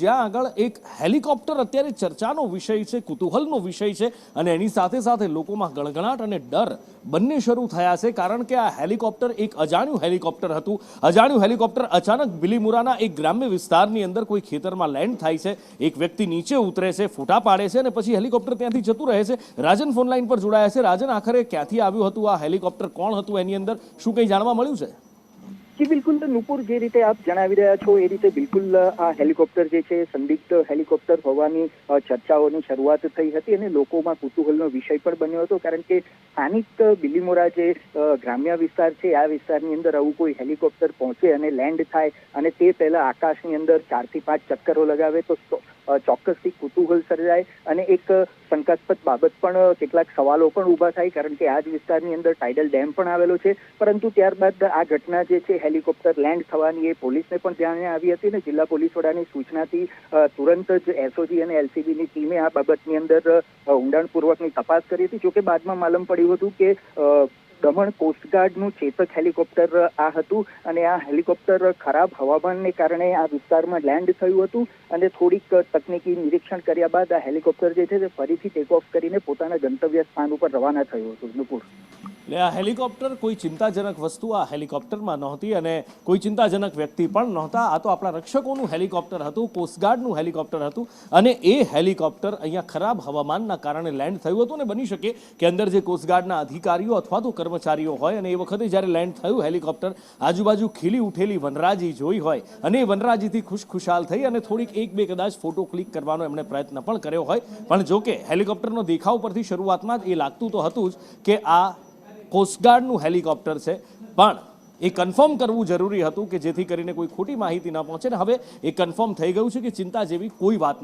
જ્યાં આગળ એક હેલિકોપ્ટર અત્યારે ચર્ચાનો વિષય છે, કુતૂહલનો વિષય છે અને એની સાથે સાથે લોકોમાં ગણગણાટ અને ડર બંને શરૂ થયા છે, કારણ કે આ હેલિકોપ્ટર એક અજાણ્યું હેલિકોપ્ટર હતું. અજાણ્યું હેલિકોપ્ટર અચાનક બિલીમોરાના એક ગ્રામ્ય વિસ્તારની અંદર કોઈ ખેતરમાં લેન્ડ થાય છે. એક વ્યક્તિ નીચે ઉતરે છે, ફોટા પાડે છે અને પછી હેલિકોપ્ટર ત્યાંથી જતું રહે છે. રાજન ફોન લાઈન પર જોડાયા છે. રાજન, આખરે ક્યાંથી આવ્યું હતું આ હેલિકોપ્ટર, કોણ હતું એની અંદર, શું કંઈ જાણવા મળ્યું છે? જી બિલકુલ નુપુર, જે રીતે આપ જણાવી રહ્યા છો એ રીતે બિલકુલ આ હેલિકોપ્ટર જે છે સંદિગ્ધ હેલિકોપ્ટર હોવાની ચર્ચાઓની શરૂઆત થઈ હતી અને લોકોમાં કુતૂહલનો વિષય પણ બન્યો હતો, કારણ કે સ્થાનિક બિલીમોરા જે ગ્રામ્ય વિસ્તાર છે આ વિસ્તારની અંદર આવું કોઈ હેલિકોપ્ટર પહોંચે અને લેન્ડ થાય અને તે પહેલા આકાશની અંદર 4 થી 5 ચક્કરો લગાવે તો ચોક્કસથી કુતૂહલ સર્જાય અને એક શંકાસ્પદ બાબત પણ કેટલાક સવાલો પણ ઊભા થાય, કારણ કે આ જ વિસ્તારની અંદર ટાઇડલ ડેમ પણ આવેલો છે. પરંતુ ત્યારબાદ આ ઘટના જે છે હેલિકોપ્ટર લેન્ડ થવાની એ પોલીસને પણ ધ્યાને આવી હતી અને જિલ્લા પોલીસ વડાની સૂચનાથી તુરંત જ એસઓજી અને એલસીબીની ટીમે આ બાબતની અંદર ઊંડાણપૂર્વકની તપાસ કરી હતી. જોકે બાદમાં માલુમ પડ્યું હતું કે દમણ કોસ્ટગાર્ડનું ચેતક હેલિકોપ્ટર આ હતું અને આ હેલિકોપ્ટર ખરાબ હવામાનને કારણે આ વિસ્તારમાં લેન્ડ થયું હતું અને થોડીક તકનીકી નિરીક્ષણ કર્યા બાદ આ હેલિકોપ્ટર જે છે તે ફરીથી ટેક ઓફ કરીને પોતાના ગંતવ્ય સ્થાન ઉપર રવાના થયું હતું. નુપુર, એટલે આ હેલિકોપ્ટર કોઈ ચિંતાજનક વસ્તુ આ હેલિકોપ્ટરમાં નહોતી અને કોઈ ચિંતાજનક વ્યક્તિ પણ નહોતા. આ તો આપણા રક્ષકોનું હેલિકોપ્ટર હતું, કોસ્ટગાર્ડનું હેલિકોપ્ટર હતું અને એ હેલિકોપ્ટર અહીંયા ખરાબ હવામાનના કારણે લેન્ડ થયું હતું. અને બની શકે કે અંદર જે કોસ્ટગાર્ડના અધિકારીઓ અથવા તો કર્મચારીઓ હોય અને એ વખતે જ્યારે લેન્ડ થયું હેલિકોપ્ટર, આજુબાજુ ખીલી ઉઠેલી વનરાજી જોઈ હોય અને એ વનરાજીથી ખુશખુશાલ થઈ અને થોડીક એક બે કદાચ ફોટો ક્લિક કરવાનો એમણે પ્રયત્ન પણ કર્યો હોય. પણ જો કે હેલિકોપ્ટરનો દેખાવ પરથી શરૂઆતમાં જ એ લાગતું તો હતું જ કે આ કોસ્ટગાર્ડનું હેલિકોપ્ટર છે, પણ એ કન્ફર્મ કરવું જરૂરી હતું કે જેથી કરીને કોઈ ખોટી માહિતી ન પહોંચે. ને હવે એ કન્ફર્મ થઈ ગયું છે કે ચિંતા જેવી કોઈ વાત નથી.